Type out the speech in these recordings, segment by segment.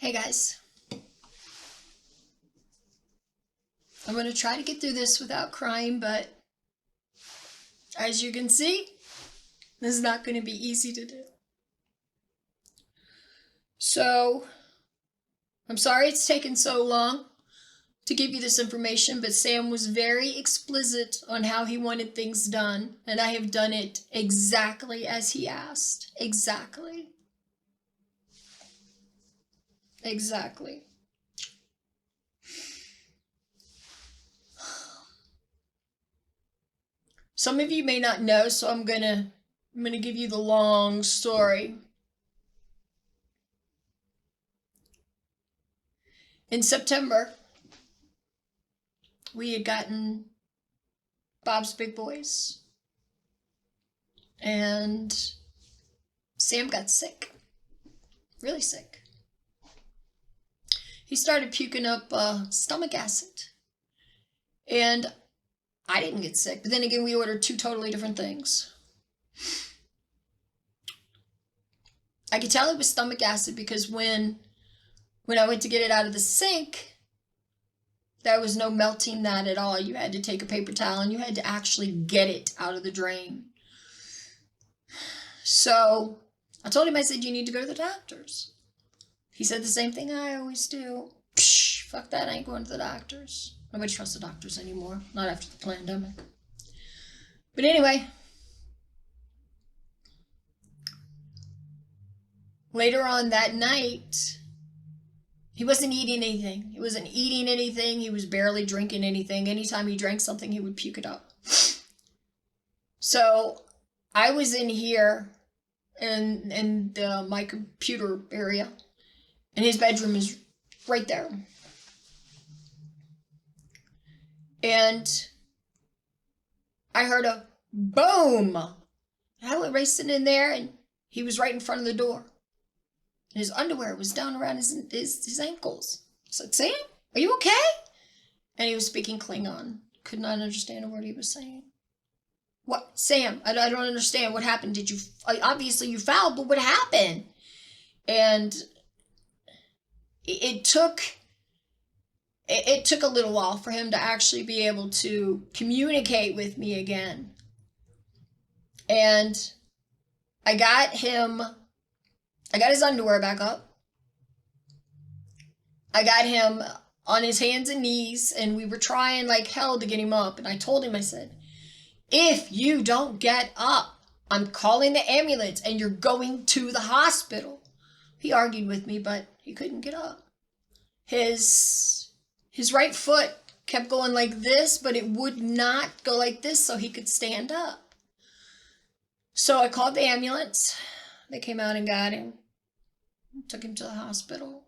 Hey guys, I'm going to try to get through this without crying, but as you can see, this is not going to be easy to do. So, I'm sorry it's taken so long to give you this information, but Sam was very explicit on how he wanted things done, and I have done it exactly as he asked. Exactly. Exactly. Some of you may not know, so I'm gonna give you the long story. In September, we had gotten Bob's Big Boys, and Sam got sick, really sick. He started puking up stomach acid, and I didn't get sick, but then again, we ordered two totally different things. I could tell it was stomach acid because when I went to get it out of the sink, there was no melting that at all. You had to take a paper towel and you had to actually get it out of the drain. So I told him, I said, you need to go to the doctors. He said the same thing I always do. Psh, fuck that, I ain't going to the doctors. Nobody trusts the doctors anymore, not after the pandemic. But anyway, later on that night, he wasn't eating anything. He wasn't eating anything. He was barely drinking anything. Anytime he drank something, he would puke it up. So I was in here in my computer area, and his bedroom is right there. And I heard a boom. I went racing in there, and he was right in front of the door. And his underwear was down around his ankles. I said, Sam, are you okay? And he was speaking Klingon. Could not understand a word he was saying. What? Sam, I don't understand. What happened? Did you, obviously you fouled, but what happened? And it took a little while for him to actually be able to communicate with me again. And I got his underwear back up. I got him on his hands and knees, and we were trying like hell to get him up. And I told him, I said, if you don't get up, I'm calling the ambulance and you're going to the hospital. He argued with me, but he couldn't get up. His right foot kept going like this, but it would not go like this so he could stand up. So I called the ambulance. They came out and got him. Took him to the hospital.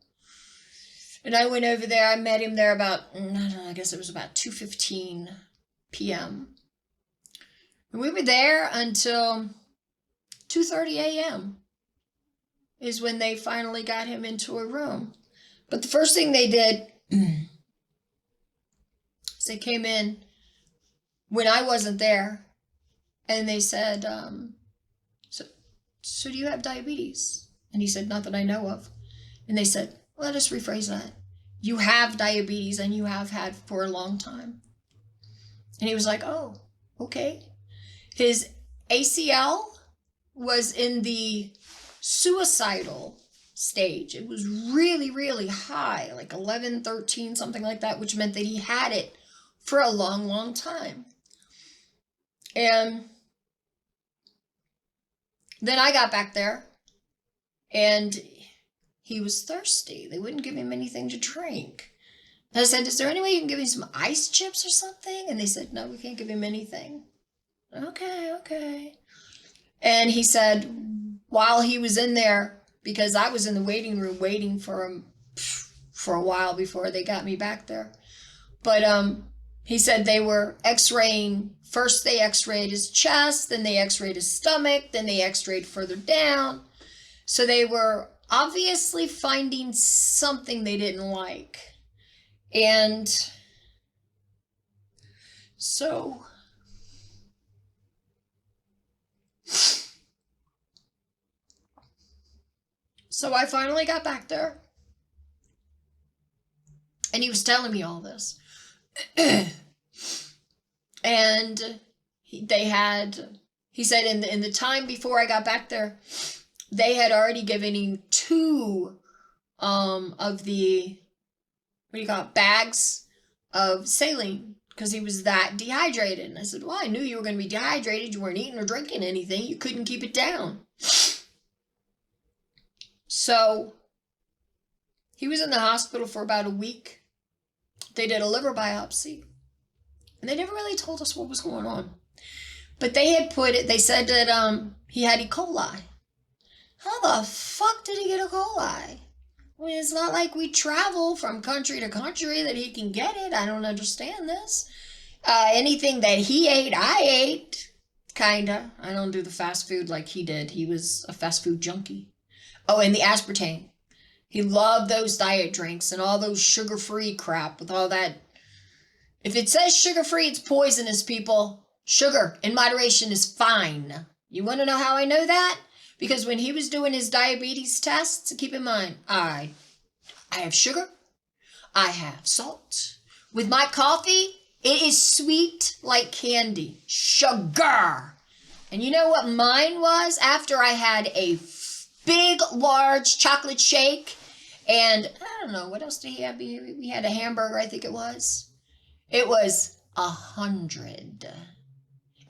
And I went over there. I met him there about, I don't know, I guess it was about 2:15 p.m. And we were there until 2:30 a.m. is when they finally got him into a room. But the first thing they did is they came in when I wasn't there, and they said, so do you have diabetes? And he said, not that I know of. And they said, let us rephrase that. You have diabetes, and you have had for a long time. And he was like, oh, okay. His ACL was in the suicidal stage. It was really, really high, like 11, 13, something like that, which meant that he had it for a long, long time. And then I got back there, and he was thirsty. They wouldn't give him anything to drink. And I said, is there any way you can give him some ice chips or something? And they said, no, we can't give him anything. Okay. And he said, while he was in there, because I was in the waiting room waiting for him for a while before they got me back there. But he said they were x-raying. First they x-rayed his chest, then they x-rayed his stomach, then they x-rayed further down. So they were obviously finding something they didn't like. And so I finally got back there, And he was telling me all this. And he said in the time before I got back there, they had already given him 2 of the, what do you call it, bags of saline, because he was that dehydrated. And I said, well, I knew you were going to be dehydrated. You weren't eating or drinking anything. You couldn't keep it down. So he was in the hospital for about a week. They did a liver biopsy. And they never really told us what was going on. But they said that he had E. coli. How the fuck did he get E. coli? I mean, it's not like we travel from country to country that he can get it. I don't understand this. Anything that he ate, I ate. Kinda. I don't do the fast food like he did. He was a fast food junkie. Oh, and the aspartame. He loved those diet drinks and all those sugar-free crap with all that. If it says sugar-free, it's poisonous, people. Sugar in moderation is fine. You want to know how I know that? Because when he was doing his diabetes tests, keep in mind, I have sugar. I have salt. With my coffee, it is sweet like candy. Sugar. And you know what mine was? After I had a big, large chocolate shake, and I don't know, what else did he have? We had a hamburger, I think it was. It was 100.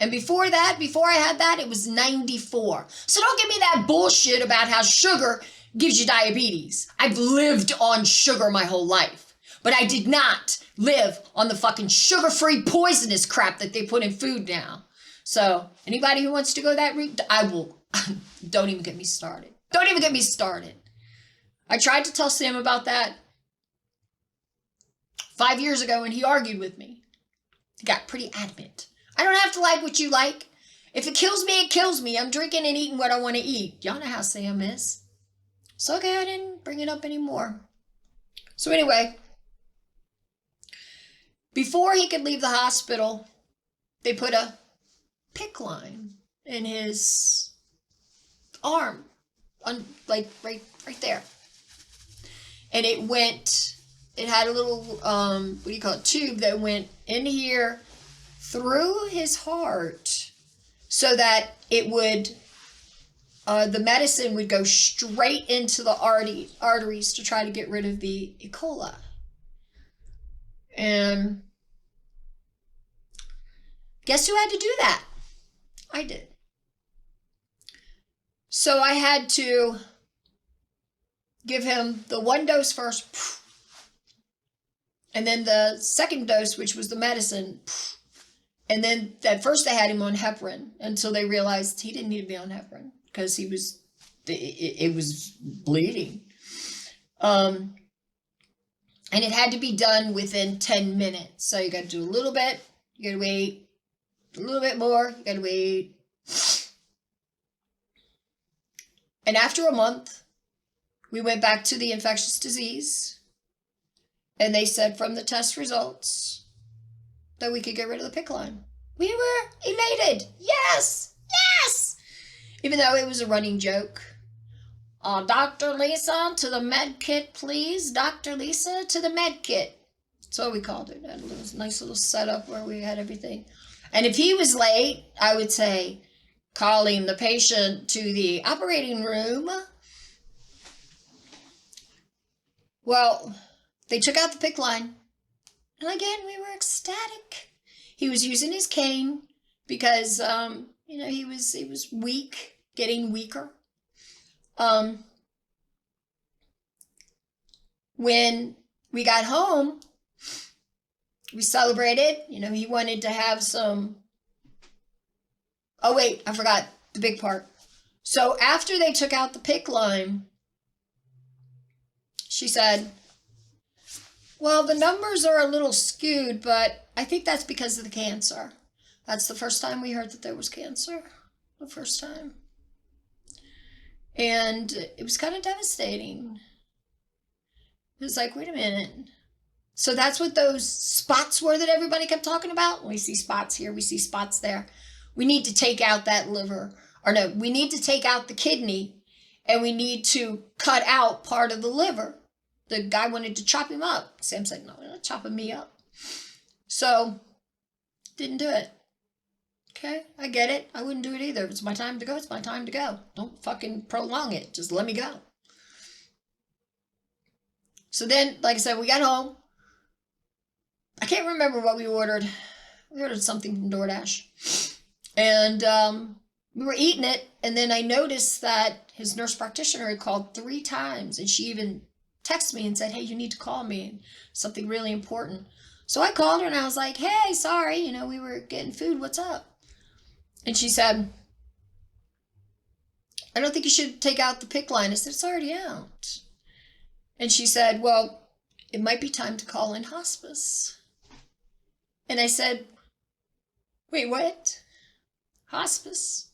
And before that, before I had that, it was 94. So don't give me that bullshit about how sugar gives you diabetes. I've lived on sugar my whole life. But I did not live on the fucking sugar-free poisonous crap that they put in food now. So anybody who wants to go that route, I will. Don't even get me started. Don't even get me started. I tried to tell Sam about that 5 years ago, and he argued with me. He got pretty adamant. I don't have to like what you like. If it kills me, it kills me. I'm drinking and eating what I want to eat. Y'all know how Sam is. So okay, I didn't bring it up anymore. So anyway, before he could leave the hospital, they put a PICC line in his arm, like right there. And it had a little, tube that went in here through his heart so that it would, the medicine would go straight into the arteries to try to get rid of the E. coli. And guess who had to do that? I did. So I had to give him the 1 dose first, and then the second dose, which was the medicine, and then at first they had him on heparin until they realized he didn't need to be on heparin because it was bleeding. And it had to be done within 10 minutes. So you got to do a little bit, you got to wait a little bit more, you got to wait. And after a month, we went back to the infectious disease, and they said from the test results that we could get rid of the PICC line. We were elated. Yes! Yes! Even though it was a running joke. Dr. Lisa, to the med kit, please. Dr. Lisa, to the med kit. That's what we called it. Had a nice little setup where we had everything. And if he was late, I would say, calling the patient to the operating room. Well, they took out the PICC line. And again, we were ecstatic. He was using his cane because, he was weak, getting weaker. When we got home, we celebrated. He wanted to have some. Oh, wait, I forgot the big part. So after they took out the PICC line, she said, well, the numbers are a little skewed, but I think that's because of the cancer. That's the first time we heard that there was cancer. The first time. And it was kind of devastating. It was like, wait a minute. So that's what those spots were that everybody kept talking about? We see spots here, we see spots there. We need to take out that liver. Or no, we need to take out the kidney, and we need to cut out part of the liver. the guy wanted to chop him up. Sam said, no, you're not chopping me up. So, didn't do it. Okay, I get it. I wouldn't do it either. If it's my time to go, it's my time to go. Don't fucking prolong it. Just let me go. So then, like I said, we got home. I can't remember what we ordered. We ordered something from DoorDash. And we were eating it, and then I noticed that his nurse practitioner had called 3 times, and she even texted me and said, hey, you need to call me, something really important. So I called her, and I was like, hey, sorry, we were getting food, what's up? And she said, I don't think you should take out the PICC line. I said, it's already out. And she said, well, it might be time to call in hospice. And I said, wait, what? Hospice?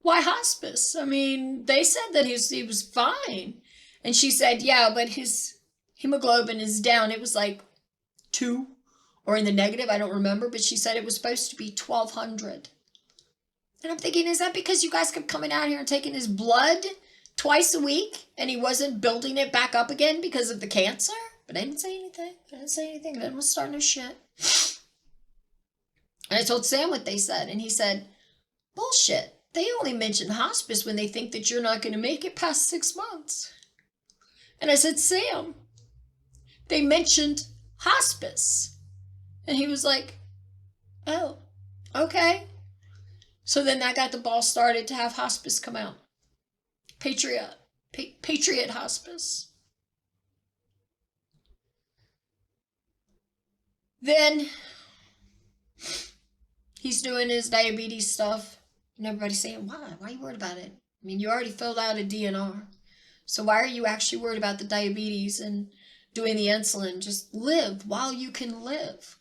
Why hospice? I mean, they said that he was fine. And she said, yeah, but his hemoglobin is down. It was like 2 or in the negative. I don't remember. But she said it was supposed to be 1,200. And I'm thinking, is that because you guys kept coming out here and taking his blood twice a week and he wasn't building it back up again because of the cancer? But I didn't say anything. I didn't want to start no shit. And I told Sam what they said, and he said, bullshit. They only mention hospice when they think that you're not going to make it past 6 months. And I said, Sam, they mentioned hospice. And he was like, oh, okay. So then that got the ball started to have hospice come out. Patriot Hospice. Then he's doing his diabetes stuff. And everybody's saying, why? Why are you worried about it? I mean, you already filled out a DNR. So why are you actually worried about the diabetes and doing the insulin? Just live while you can live.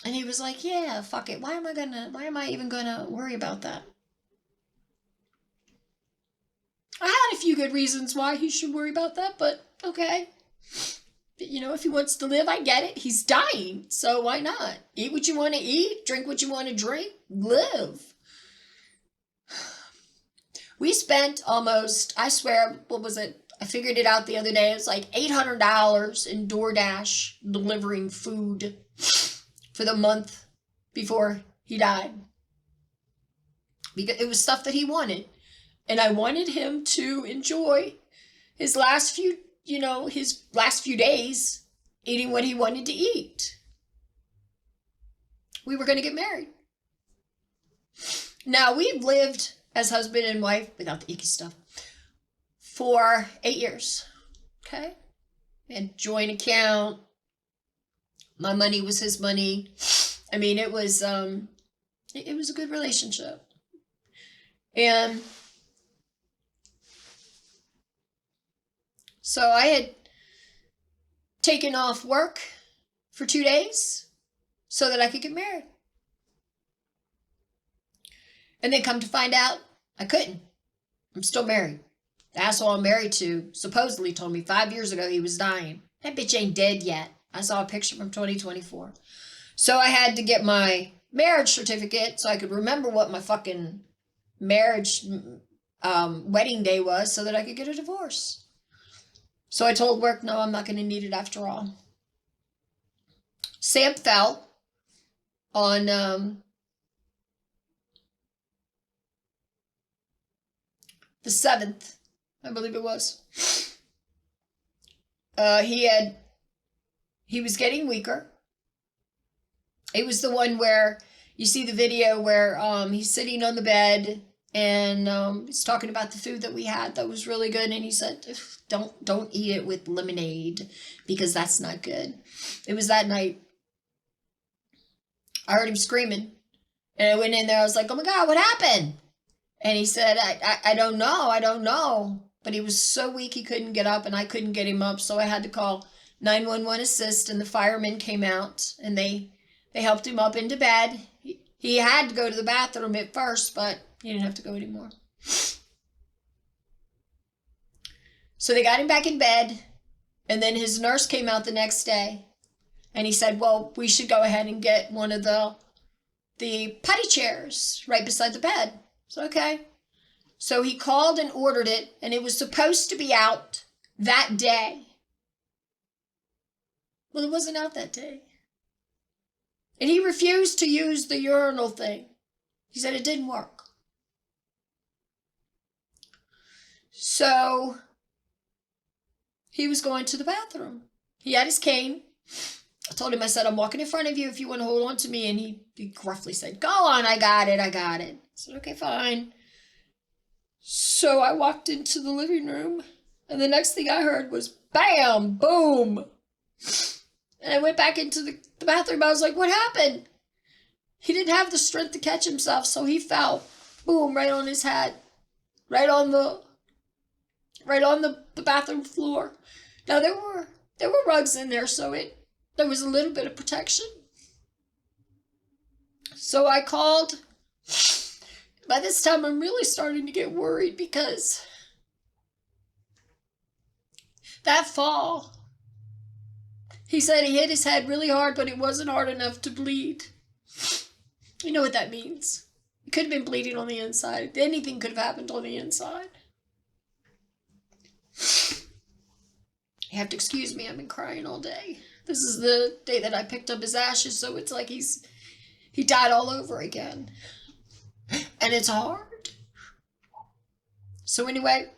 And he was like, yeah, fuck it. Why am I even gonna worry about that? I had a few good reasons why he should worry about that, but okay. But, if he wants to live, I get it. He's dying, so why not? Eat what you want to eat, drink what you want to drink, live. We spent almost, I swear, what was it? I figured it out the other day. It's like $800 in DoorDash delivering food for the month before he died. Because it was stuff that he wanted. And I wanted him to enjoy his last few days eating what he wanted to eat. We were going to get married. Now, we've lived as husband and wife, without the icky stuff, for 8 years. Okay? We had joint account. My money was his money. I mean, it was a good relationship. And so I had taken off work for 2 days so that I could get married. And then come to find out, I couldn't. I'm still married. The asshole I'm married to supposedly told me 5 years ago he was dying. That bitch ain't dead yet. I saw a picture from 2024. So I had to get my marriage certificate so I could remember what my fucking marriage wedding day was so that I could get a divorce. So I told work, no, I'm not going to need it after all. Sam fell on the 7th, I believe it was. He was getting weaker. It was the one where you see the video where he's sitting on the bed and he's talking about the food that we had that was really good, and he said, don't eat it with lemonade because that's not good. It was that night. I heard him screaming, and I went in there. I was like, oh my God, what happened? And he said, I don't know. But he was so weak he couldn't get up, and I couldn't get him up, so I had to call 911 assist, and the firemen came out, and they helped him up into bed. He had to go to the bathroom at first, but he didn't have to go anymore. So they got him back in bed, and then his nurse came out the next day, and he said, well, we should go ahead and get one of the potty chairs right beside the bed. So, okay. So he called and ordered it, and it was supposed to be out that day. Well, it wasn't out that day. And he refused to use the urinal thing. He said it didn't work. So he was going to the bathroom. He had his cane. I told him, I said, I'm walking in front of you if you want to hold on to me. And he gruffly said, go on, I got it. I said, okay, fine. So I walked into the living room, and the next thing I heard was bam, boom. And I went back into the bathroom. I was like, what happened? He didn't have the strength to catch himself, so he fell. Boom, right on his head. Right on the bathroom floor. Now there were rugs in there, so there was a little bit of protection. So I called. By this time, I'm really starting to get worried because that fall, he said he hit his head really hard, but it wasn't hard enough to bleed. You know what that means. It could have been bleeding on the inside. Anything could have happened on the inside. You have to excuse me, I've been crying all day. This is the day that I picked up his ashes, so it's like he died all over again. And it's hard. So anyway,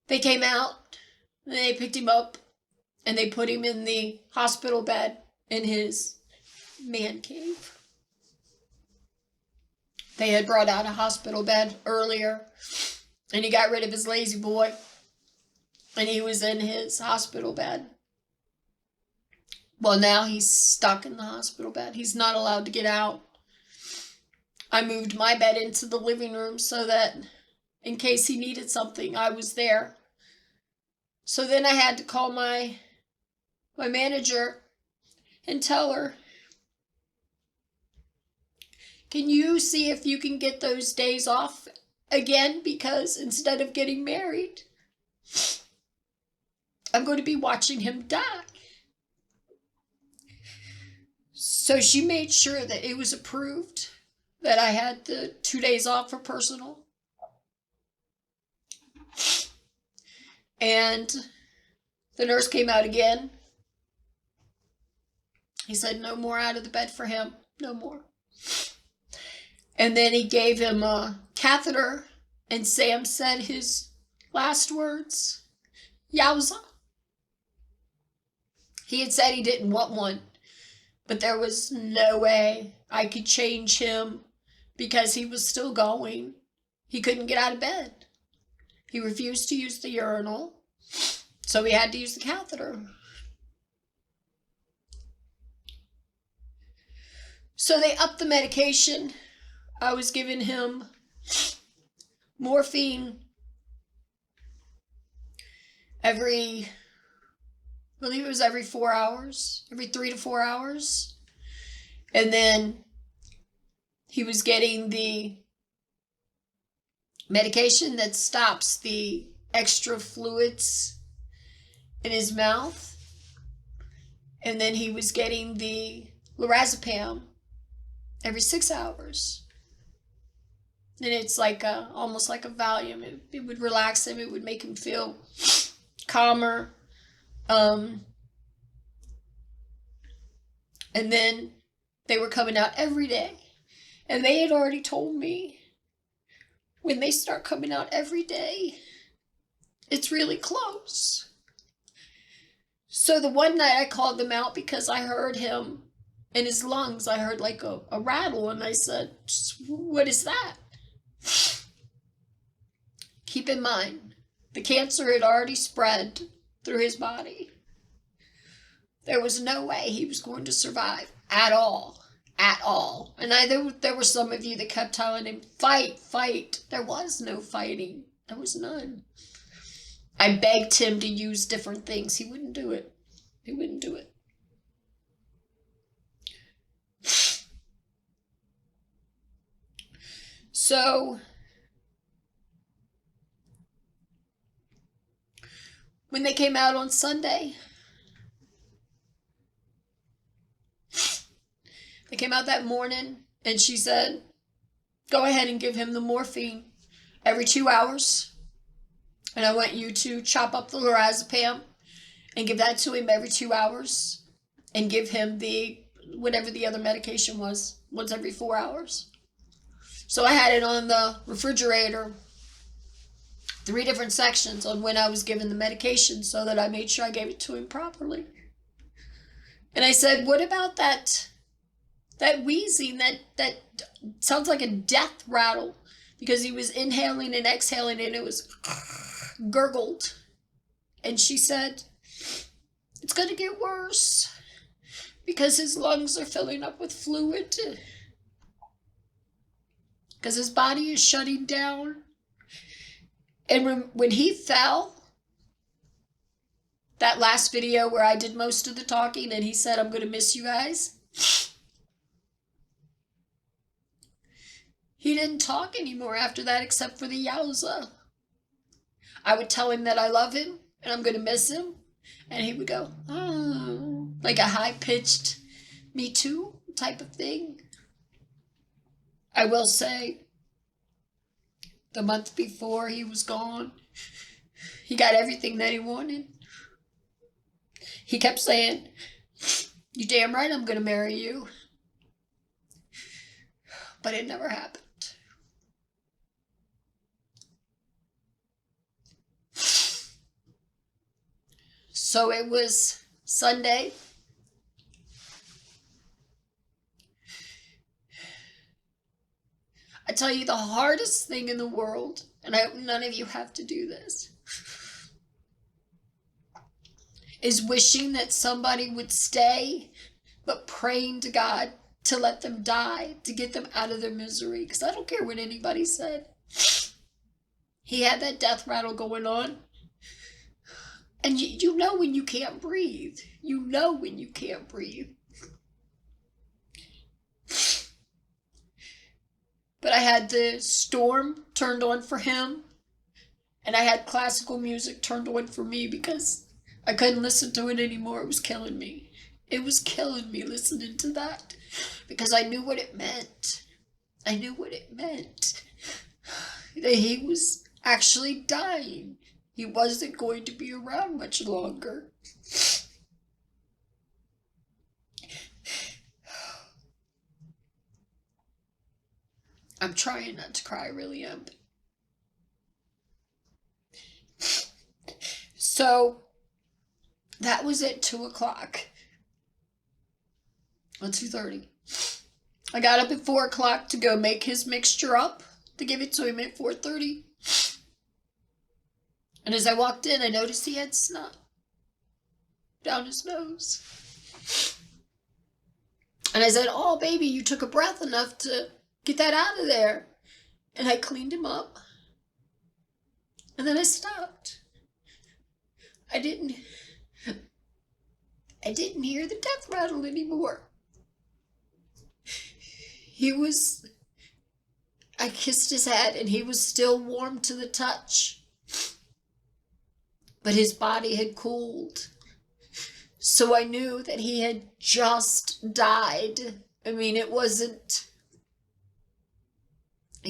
they came out, and they picked him up, and they put him in the hospital bed in his man cave. They had brought out a hospital bed earlier, and he got rid of his lazy boy, and he was in his hospital bed. Well, now he's stuck in the hospital bed. He's not allowed to get out. I moved my bed into the living room so that in case he needed something, I was there. So then I had to call my manager and tell her, can you see if you can get those days off again? Because instead of getting married, I'm going to be watching him die. So she made sure that it was approved, that I had the 2 days off for personal. And the nurse came out again. He said no more out of the bed for him. No more. And then he gave him a catheter, and Sam said his last words, yowza. He had said he didn't want one, but there was no way I could change him because he was still going. He couldn't get out of bed. He refused to use the urinal, so he had to use the catheter. So they upped the medication. I was giving him morphine every 4 hours, every 3 to 4 hours. And then he was getting the medication that stops the extra fluids in his mouth. And then he was getting the lorazepam every 6 hours. And it's like almost like a Valium. It would relax him. It would make him feel calmer. And then they were coming out every day. And they had already told me, when they start coming out every day, it's really close. So the one night I called them out because I heard him in his lungs. I heard like a rattle, and I said, what is that? Keep in mind, the cancer had already spread through his body. There was no way he was going to survive at all. At all. And there were some of you that kept telling him, fight, fight. There was no fighting. There was none. I begged him to use different things. He wouldn't do it. He wouldn't do it. So, when they came out on Sunday, they came out that morning, and she said, go ahead and give him the morphine every 2 hours. And I want you to chop up the lorazepam and give that to him every 2 hours. And give him the, whatever the other medication was, once every 4 hours. So I had it on the refrigerator, 3 different sections on when I was given the medication so that I made sure I gave it to him properly. And I said, what about that wheezing, that sounds like a death rattle? Because he was inhaling and exhaling and it was gurgled. And she said, it's going to get worse because his lungs are filling up with fluid. Because his body is shutting down. And when he fell, that last video where I did most of the talking and he said, I'm going to miss you guys. He didn't talk anymore after that except for the yowza. I would tell him that I love him and I'm going to miss him. And he would go, oh, like a high-pitched me too type of thing. I will say, the month before he was gone, he got everything that he wanted. He kept saying, you damn right I'm going to marry you. But it never happened. So it was Sunday. I tell you, the hardest thing in the world, and I hope none of you have to do this, is wishing that somebody would stay, but praying to God to let them die, to get them out of their misery. Because I don't care what anybody said. He had that death rattle going on. And you know when you can't breathe. You know when you can't breathe. But I had the storm turned on for him. And I had classical music turned on for me because I couldn't listen to it anymore. It was killing me. It was killing me listening to that. Because I knew what it meant. I knew what it meant. That he was actually dying. He wasn't going to be around much longer. I'm trying not to cry, I really am. So, that was at 2 o'clock. Well, 2:30. I got up at 4 o'clock to go make his mixture up, to give it to him at 4:30. And as I walked in, I noticed he had snot down his nose. And I said, oh, baby, you took a breath enough to get that out of there. And I cleaned him up. And then I stopped. I didn't hear the death rattle anymore. I kissed his head and he was still warm to the touch. But his body had cooled. So I knew that he had just died. I mean, it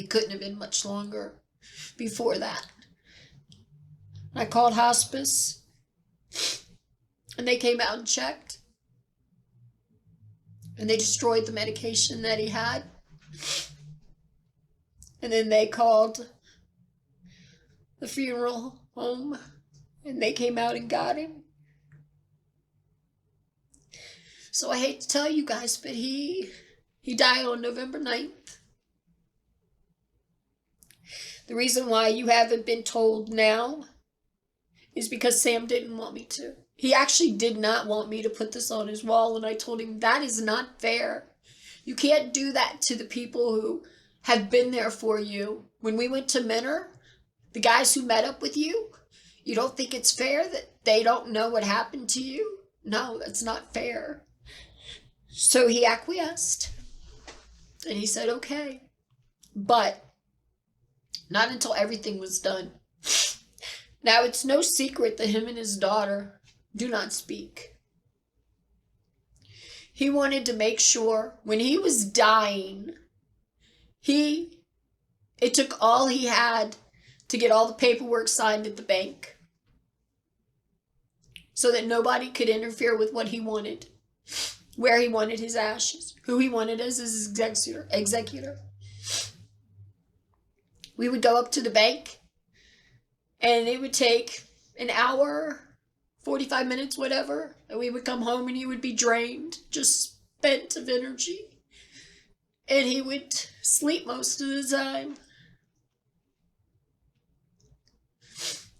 couldn't have been much longer before that. I called hospice. And they came out and checked. And they destroyed the medication that he had. And then they called the funeral home. And they came out and got him. So I hate to tell you guys, but he died on November 9th. The reason why you haven't been told now is because Sam didn't want me to. He actually did not want me to put this on his wall, and I told him that is not fair. You can't do that to the people who have been there for you. When we went to Menor, the guys who met up with you, you don't think it's fair that they don't know what happened to you? No, that's not fair. So he acquiesced. And he said, okay. But not until everything was done. Now, it's no secret that him and his daughter do not speak. He wanted to make sure when he was dying, he It took all he had to get all the paperwork signed at the bank so that nobody could interfere with what he wanted, where he wanted his ashes, who he wanted as his executor. We would go up to the bank, and it would take an hour, 45 minutes, whatever, and we would come home and he would be drained, just spent of energy. And he would sleep most of the time.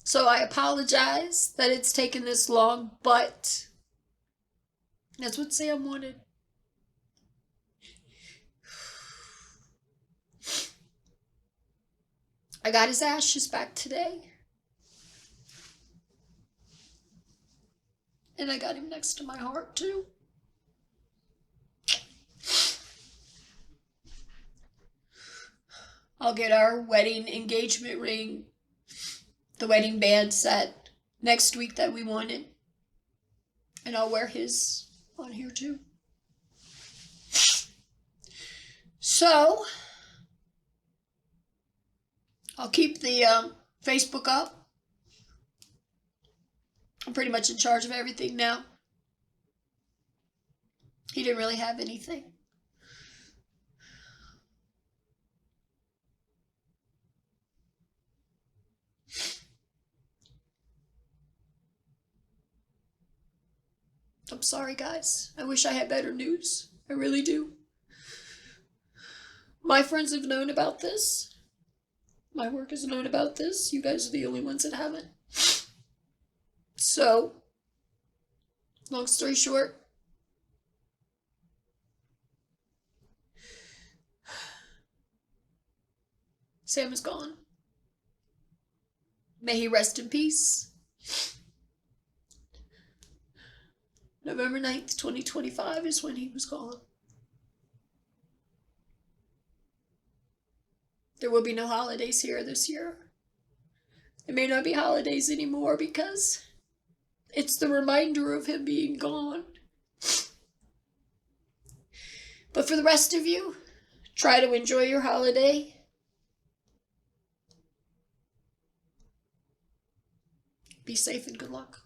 So I apologize that it's taken this long, but that's what Sam wanted. I got his ashes back today. And I got him next to my heart, too. I'll get our wedding engagement ring, the wedding band set next week that we wanted. And I'll wear his on here, too. So, I'll keep the Facebook up. I'm pretty much in charge of everything now. He didn't really have anything. I'm sorry, guys. I wish I had better news. I really do. My friends have known about this. My work has known about this. You guys are the only ones that haven't. So, long story short, Sam is gone. May he rest in peace. November 9th, 2025 is when he was gone. There will be no holidays here this year. There may not be holidays anymore because it's the reminder of him being gone. But for the rest of you, try to enjoy your holiday. Be safe and good luck.